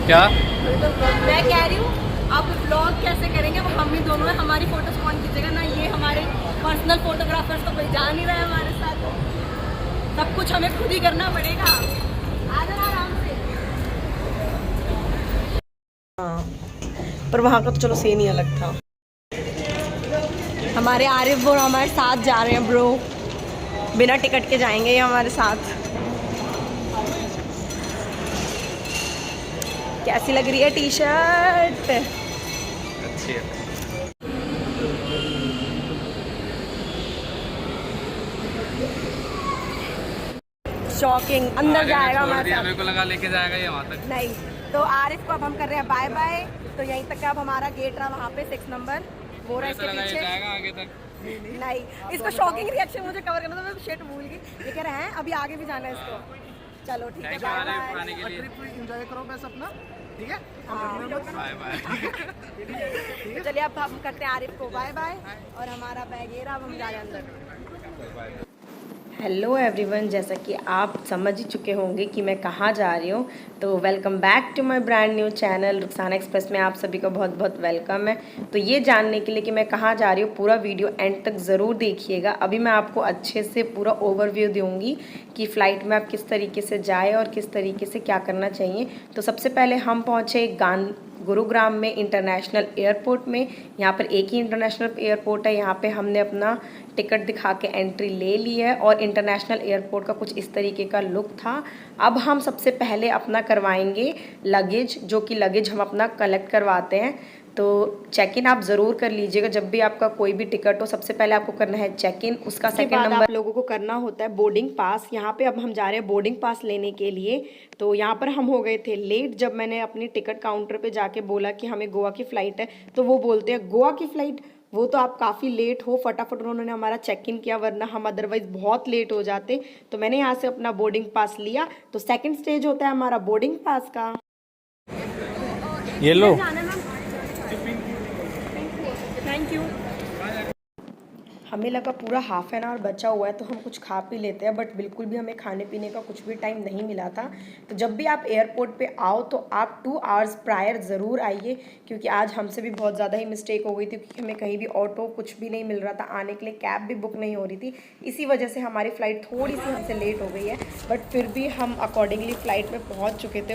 क्या मैं कह रही हूँ अब ब्लॉग कैसे करेंगे, वो हम ही दोनों हैं। हमारी फोटोज कौन खींचेगा ना, ये हमारे पर्सनल फोटोग्राफर्स तो कोई जा नहीं रहा है हमारे साथ। सब कुछ हमें खुद ही करना पड़ेगा। आ जाना आराम से। हाँ, पर वहाँ का तो चलो सीन ही अलग था। हमारे आरिफ वो हमारे साथ जा रहे हैं ब्रो, बिना टिकट के जाएंगे ये हमारे साथ। कैसी लग रही है टी शर्ट? अच्छी है। शॉकिंग, अंदर जाएगा हमारे साथ। मेरे को लगा लेके जाएगा ये वहाँ तक। नहीं, तो आरिफ को अब हम कर रहे हैं बाय बाय। तो यहीं तक का अब हमारा गेट रहा, वहाँ पे 6 नंबर वो रहा इसके पीछे। जाएगा आगे तक। नहीं, इसको शॉकिंग रिएक्शन मुझे कवर करना था, मैं शिट भूल गई। ये कह रहे हैं अभी आगे भी जाना है इसको। चलो ठीक है, बाय बाय। एंजॉय करो बस अपना, ठीक है। Bye bye. तो चलिए अब हम करते हैं आरिफ को बाय बाय, और हमारा बैग ये रहा, अब हम जा रहे हैं अंदर। हेलो एवरीवन, जैसा कि आप समझ ही चुके होंगे कि मैं कहाँ जा रही हूँ, तो welcome back to my brand new channel Rukhsana Express में आप सभी का बहुत बहुत वेलकम है। तो ये जानने के लिए कि मैं कहाँ जा रही हूँ, पूरा वीडियो एंड तक ज़रूर देखिएगा। अभी मैं आपको अच्छे से पूरा ओवरव्यू दूँगी कि फ़्लाइट में आप किस तरीके से जाए और किस तरीके से क्या करना चाहिए। तो सबसे पहले हम पहुँचे गुरुग्राम में इंटरनेशनल एयरपोर्ट में। यहाँ पर एक ही इंटरनेशनल एयरपोर्ट है, यहाँ पे हमने अपना टिकट दिखा के एंट्री ले ली है, और इंटरनेशनल एयरपोर्ट का कुछ इस तरीके का लुक था। अब हम सबसे पहले अपना करवाएंगे लगेज, जो कि लगेज हम अपना कलेक्ट करवाते हैं। तो चेक इन आप ज़रूर कर लीजिएगा जब भी आपका कोई भी टिकट हो। सबसे पहले आपको करना है चेक इन, उसका सेकंड नंबर आप लोगों को करना होता है बोर्डिंग पास। यहाँ पे अब हम जा रहे हैं बोर्डिंग पास लेने के लिए। तो यहाँ पर हम हो गए थे लेट। जब मैंने अपनी टिकट काउंटर पे जाके बोला कि हमें गोवा की फ़्लाइट है, तो वो बोलते हैं गोवा की फ़्लाइट, वो तो आप काफ़ी लेट हो। फटाफट उन्होंने हमारा चेक इन किया, वरना हम अदरवाइज़ बहुत लेट हो जाते। तो मैंने यहाँ से अपना बोर्डिंग पास लिया। तो सेकंड स्टेज होता है हमारा बोर्डिंग पास का। ये लो। Thank you. हमें लगा पूरा हाफ एन आवर बचा हुआ है तो हम कुछ खा पी लेते हैं, बट बिल्कुल भी हमें खाने पीने का कुछ भी टाइम नहीं मिला था। तो जब भी आप एयरपोर्ट पे आओ तो आप 2 आवर्स प्रायर ज़रूर आइए, क्योंकि आज हमसे भी बहुत ज़्यादा ही मिस्टेक हो गई थी, क्योंकि हमें कहीं भी ऑटो कुछ भी नहीं मिल रहा था आने के लिए, कैब भी बुक नहीं हो रही थी। इसी वजह से हमारी फ़्लाइट थोड़ी सी हमसे लेट हो गई है, बट फिर भी हम अकॉर्डिंगली फ़्लाइट में पहुँच चुके थे।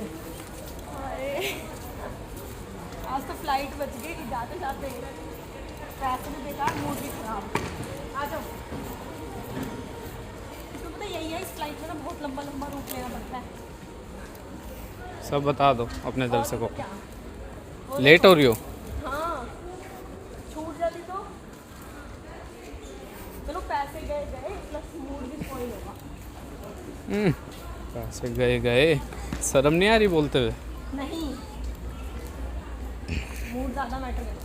आज तो फ्लाइट बच गई, जाते जाते पैसे भी बेकार, मूड भी खराब। आ जाओ। इसको पता यही है, इस फ्लाइट में ना बहुत लंबा लंबा रूट लेना पड़ता है। सब बता दो अपने दर्शकों क्या को। लेट हो रही हो? हाँ, छूट जाती तो चलो, पैसे गए गए प्लस मूड भी स्पॉइल होगा। पैसे गए गए, शर्म नहीं आ रही बोलते हुए? नहीं, मूड ज़्यादा मैटर करता है।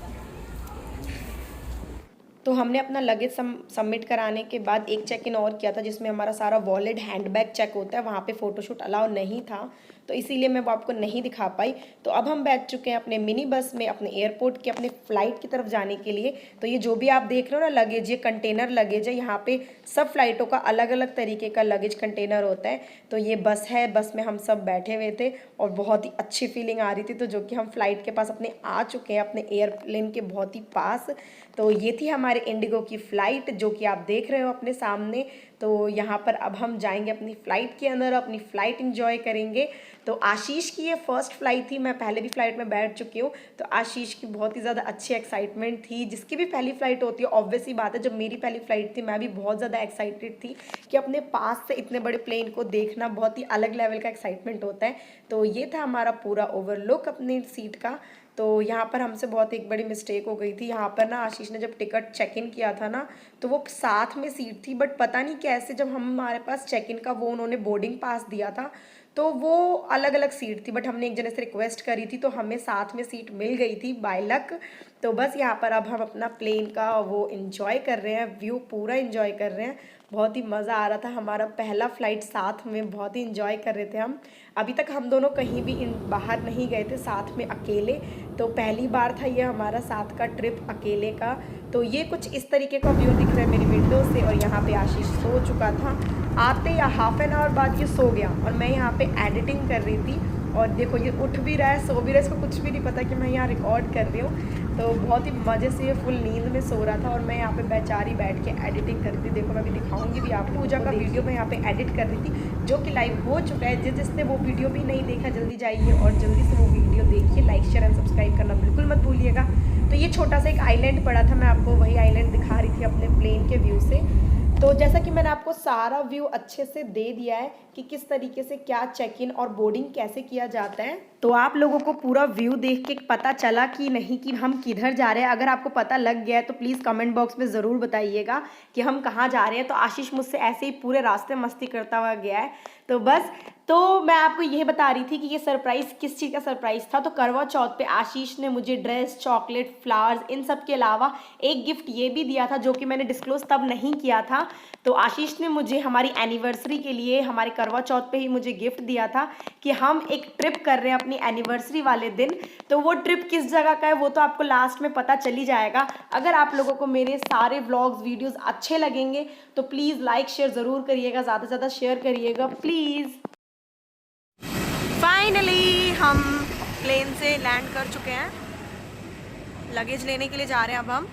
तो हमने अपना लगेज सबमिट कराने के बाद एक चेक इन और किया था, जिसमें हमारा सारा वॉलेट हैंडबैग चेक होता है। वहाँ पे फ़ोटोशूट अलाउ नहीं था, तो इसीलिए मैं वो आपको नहीं दिखा पाई। तो अब हम बैठ चुके हैं अपने मिनी बस में अपने एयरपोर्ट के अपने फ़्लाइट की तरफ जाने के लिए। तो ये जो भी आप देख रहे हो ना लगेज, ये कंटेनर लगेज है। यहाँ पे सब फ्लाइटों का अलग अलग तरीके का लगेज कंटेनर होता है। तो ये बस है, बस में हम सब बैठे हुए थे और बहुत ही अच्छी फीलिंग आ रही थी। तो जो कि हम फ़्लाइट के पास अपने आ चुके हैं, अपने एयरप्लेन के बहुत ही पास। तो ये थी हमारे इंडिगो की फ़्लाइट, जो कि आप देख रहे हो अपने सामने। तो यहाँ पर अब हम जाएंगे अपनी फ़्लाइट के अंदर, अपनी फ़्लाइट एंजॉय करेंगे। तो आशीष की ये फर्स्ट फ्लाइट थी, मैं पहले भी फ़्लाइट में बैठ चुकी हूँ। तो आशीष की बहुत ही ज़्यादा अच्छी एक्साइटमेंट थी। जिसकी भी पहली फ़्लाइट होती है, ऑब्वियस ही बात है, जब मेरी पहली फ़्लाइट थी मैं भी बहुत ज़्यादा एक्साइटेड थी कि अपने पास से इतने बड़े प्लेन को देखना बहुत ही अलग लेवल का एक्साइटमेंट होता है। तो ये था हमारा पूरा ओवरलुक अपनी सीट का। तो यहाँ पर हमसे बहुत एक बड़ी मिस्टेक हो गई थी। यहाँ पर ना आशीष ने जब टिकट चेक इन किया था ना, तो वो साथ में सीट थी, बट पता नहीं कैसे जब हमारे पास चेक इन का वो उन्होंने बोर्डिंग पास दिया था, तो वो अलग अलग सीट थी। बट हमने एक जने से रिक्वेस्ट करी थी, तो हमें साथ में सीट मिल गई थी बाय लक। तो बस यहाँ पर अब हम अपना प्लेन का वो इन्जॉय कर रहे हैं, व्यू पूरा इन्जॉय कर रहे हैं। बहुत ही मज़ा आ रहा था, हमारा पहला फ़्लाइट साथ में, बहुत ही इन्जॉय कर रहे थे हम। अभी तक हम दोनों कहीं भी बाहर नहीं गए थे साथ में अकेले, तो पहली बार था ये हमारा साथ का ट्रिप अकेले का। तो ये कुछ इस तरीके का व्यू दिख रहा है मेरी विंडो से, और यहाँ पे आशीष सो चुका था। आते या हाफ एन आवर बाद ये सो गया, और मैं यहाँ पे एडिटिंग कर रही थी और देखो ये उठ भी रहा है, सो भी रहा है, इसको कुछ भी नहीं पता कि मैं यहाँ रिकॉर्ड कर रही हूँ। तो बहुत ही मज़े से ये फुल नींद में सो रहा था और मैं यहाँ पे बेचारी बैठ के एडिटिंग कर रही थी। देखो मैं भी दिखाऊंगी भी आपको, पूजा का वीडियो मैं यहाँ पे एडिट कर रही थी जो कि लाइव हो चुका है। जिसने वो वीडियो भी नहीं देखा जल्दी जाइए और जल्दी से वो वीडियो देखिए। लाइक शेयर एंड सब्सक्राइब करना बिल्कुल मत भूलिएगा। तो ये छोटा सा एक आइलैंड पड़ा था, मैं आपको वही आइलैंड दिखा रही थी अपने प्लेन के व्यू से। तो जैसा कि मैंने आपको सारा व्यू अच्छे से दे दिया है कि किस तरीके से क्या चेक इन और बोर्डिंग कैसे किया जाता है, तो आप लोगों को पूरा व्यू देख के पता चला कि नहीं कि हम किधर जा रहे हैं। अगर आपको पता लग गया है तो प्लीज़ कमेंट बॉक्स में ज़रूर बताइएगा कि हम कहाँ जा रहे हैं। तो आशीष मुझसे ऐसे ही पूरे रास्ते मस्ती करता हुआ गया है। तो बस, तो मैं आपको यह बता रही थी कि ये सरप्राइज़ किस चीज़ का सरप्राइज़ था। तो करवा चौथ पे आशीष ने मुझे ड्रेस, चॉकलेट, फ्लावर्स, इन सब के अलावा एक गिफ्ट ये भी दिया था जो कि मैंने डिस्क्लोज तब नहीं किया था। तो आशीष ने मुझे हमारी एनिवर्सरी के लिए हमारे करवा चौथ पे ही मुझे गिफ्ट दिया था कि हम एक ट्रिप कर रहे हैं अपनी एनिवर्सरी वाले दिन। तो वो ट्रिप किस जगह का है वो तो आपको लास्ट में पता चली जाएगा। अगर आप लोगों को मेरे सारे व्लॉग्स वीडियोस अच्छे लगेंगे तो प्लीज़ लाइक शेयर ज़रूर करिएगा, ज़्यादा से ज़्यादा शेयर करिएगा प्लीज़। फाइनली हम प्लेन से लैंड कर चुके हैं। लगेज लेने के लिए जा रहे हैं अब हम।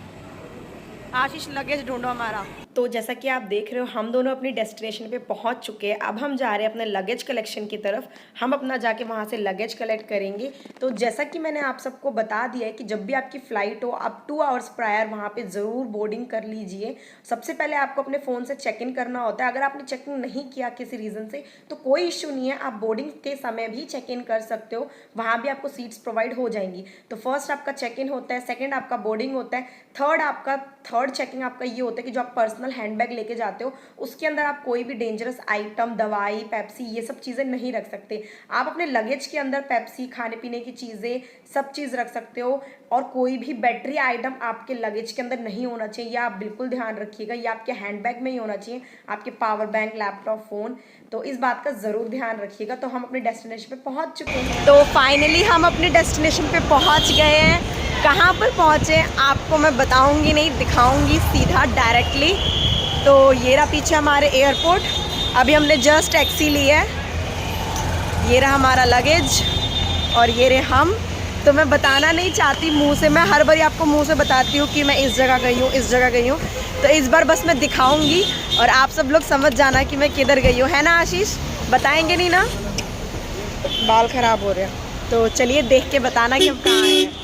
आशीष लगेज ढूंढो हमारा। तो जैसा कि आप देख रहे हो हम दोनों अपनी डेस्टिनेशन पे पहुंच चुके हैं। अब हम जा रहे हैं अपने लगेज कलेक्शन की तरफ। हम अपना जाके वहां से लगेज कलेक्ट करेंगे। तो जैसा कि मैंने आप सबको बता दिया है कि जब भी आपकी फ़्लाइट हो आप 2 आवर्स प्रायर वहां पे ज़रूर बोर्डिंग कर लीजिए। सबसे पहले आपको अपने फ़ोन से चेक इन करना होता है। अगर आपने चेक इन नहीं किया किसी रीज़न से तो कोई इशू नहीं है, आप बोर्डिंग के समय भी चेक इन कर सकते हो। वहाँ भी आपको सीट्स प्रोवाइड हो जाएंगी। तो फर्स्ट आपका चेक इन होता है, सेकेंड आपका बोर्डिंग होता है, थर्ड चेकिंग आपका ये होता है कि जो आप पर्सनल हैंडबैग लेके जाते हो उसके अंदर आप कोई भी डेंजरस आइटम, दवाई, पेप्सी ये सब चीज़ें नहीं रख सकते। आप अपने लगेज के अंदर पेप्सी, खाने पीने की चीज़ें सब चीज़ रख सकते हो और कोई भी बैटरी आइटम आपके लगेज के अंदर नहीं होना चाहिए। ये आप बिल्कुल ध्यान रखिएगा। ये आपके हैंडबैग में ही होना चाहिए, आपके पावर बैंक, लैपटॉप, फ़ोन। तो इस बात का ज़रूर ध्यान रखिएगा। तो हम अपने डेस्टिनेशन पे पहुंच चुके हैं। तो फाइनली हम अपने डेस्टिनेशन पे पहुंच गए हैं। कहाँ पर पहुँचे आपको मैं बताऊँगी नहीं, दिखाऊँगी सीधा डायरेक्टली। तो ये रहा पीछे हमारे एयरपोर्ट। अभी हमने जस्ट टैक्सी ली है। ये रहा हमारा लगेज और ये रहे हम। तो मैं बताना नहीं चाहती मुंह से, मैं हर बार आपको मुंह से बताती हूँ कि मैं इस जगह गई हूँ, इस जगह गई हूँ। तो इस बार बस मैं दिखाऊंगी और आप सब लोग समझ जाना कि मैं किधर गई हूँ, है ना आशीष? बताएंगे नहीं ना? बाल ख़राब हो रहे हैं। तो चलिए देख के बताना कि हम कहाँ हैं।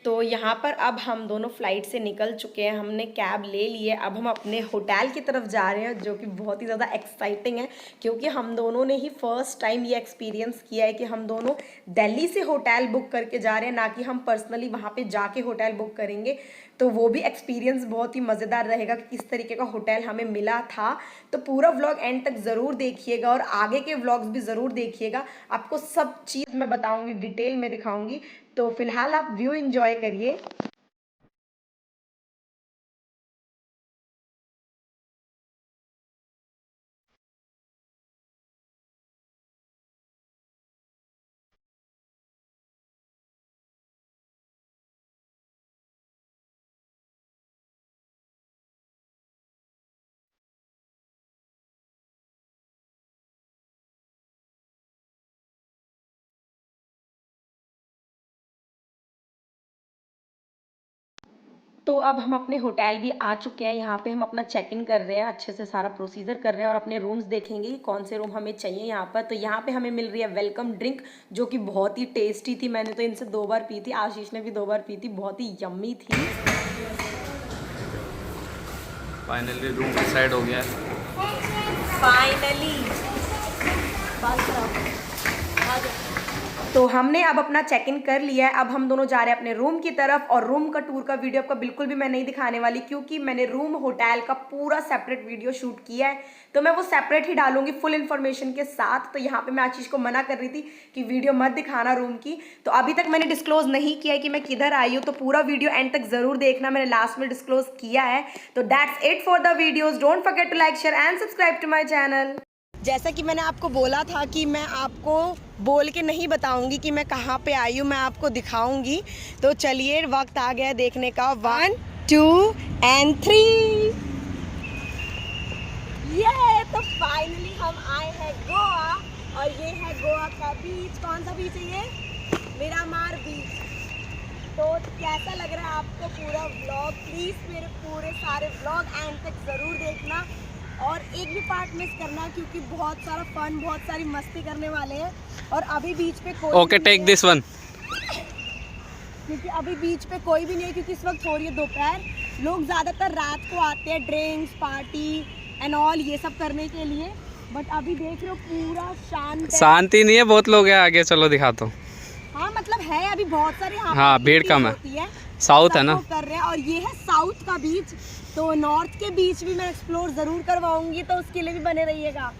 तो यहाँ पर अब हम दोनों फ़्लाइट से निकल चुके हैं। हमने कैब ले ली है। अब हम अपने होटल की तरफ जा रहे हैं जो कि बहुत ही ज़्यादा एक्साइटिंग है क्योंकि हम दोनों ने ही फ़र्स्ट टाइम ये एक्सपीरियंस किया है कि हम दोनों दिल्ली से होटल बुक करके जा रहे हैं, ना कि हम पर्सनली वहाँ पे जाके होटल बुक करेंगे। तो वो भी एक्सपीरियंस बहुत ही मज़ेदार रहेगा कि किस तरीके का होटल हमें मिला था। तो पूरा व्लॉग एंड तक ज़रूर देखिएगा और आगे के व्लॉग्स भी ज़रूर देखिएगा। आपको सब चीज़ मैं बताऊँगी, डिटेल में दिखाऊँगी। तो फिलहाल आप व्यू एंजॉय करिए। तो अब हम अपने होटल भी आ चुके हैं। यहाँ पे हम अपना चेक इन कर रहे हैं, अच्छे से सारा प्रोसीजर कर रहे हैं और अपने रूम्स देखेंगे कि कौन से रूम हमें चाहिए यहाँ पर। तो यहाँ पे हमें मिल रही है वेलकम ड्रिंक जो कि बहुत ही टेस्टी थी। मैंने तो इनसे 2 बार पी थी, आशीष ने भी 2 बार पी थी, बहुत ही यम्मी थी। फाइनली रूम डिसाइड हो गया है। फाइनली तो हमने अब अपना चेक इन कर लिया है। अब हम दोनों जा रहे हैं अपने रूम की तरफ और रूम का टूर का वीडियो आपका बिल्कुल भी मैं नहीं दिखाने वाली क्योंकि मैंने रूम होटल का पूरा सेपरेट वीडियो शूट किया है। तो मैं वो सेपरेट ही डालूंगी फुल इन्फॉर्मेशन के साथ। तो यहाँ पे मैं आशीष को मना कर रही थी कि वीडियो मत दिखाना रूम की। तो अभी तक मैंने डिस्क्लोज नहीं किया है कि मैं किधर आई हूँ। तो पूरा वीडियो एंड तक ज़रूर देखना, मैंने लास्ट में डिस्क्लोज किया है। तो that's it for the videos. Don't forget to like, share and subscribe to my channel. जैसा कि मैंने आपको बोला था कि मैं आपको बोल के नहीं बताऊंगी कि मैं कहाँ पे आई हूँ, मैं आपको दिखाऊंगी। तो चलिए वक्त आ गया देखने का। 1 2 and 3। ये तो फाइनली हम आए हैं गोवा और ये है गोवा का बीच, कौन सा बीच है ये? मिरामार बीच। तो कैसा लग रहा है आपको पूरा व्लॉग? प्लीज़ मेरे पूरे सारे व्लॉग एंड तक ज़रूर देखना और एक भी पार्ट मिस करना, क्योंकि बहुत सारा फन, बहुत सारी मस्ती करने वाले हैं। और अभी बीच पे कोई ओके, टेक दिस वन। क्योंकि अभी बीच पे कोई भी नहीं है, क्योंकि इस वक्त हो रही है दोपहर। लोग ज़्यादातर रात को आते हैं ड्रिंक्स, पार्टी एंड ऑल ये सब करने के लिए, बट अभी देख रहे हो पूरा शांत है। शांति नहीं है, बहुत लोग हैं आगे, चलो दिखाता हूँ। हाँ मतलब है अभी बहुत सारे यहाँ हाँ, पे भीड़ कम है। होती है, साउथ है सब ना। लोग कर रहे हैं। और ये है साउथ का बीच, तो नॉर्थ के बीच भी मैं एक्सप्लोर ज़रूर करवाऊंगी, तो उसके लिए भी बने रहिएगा।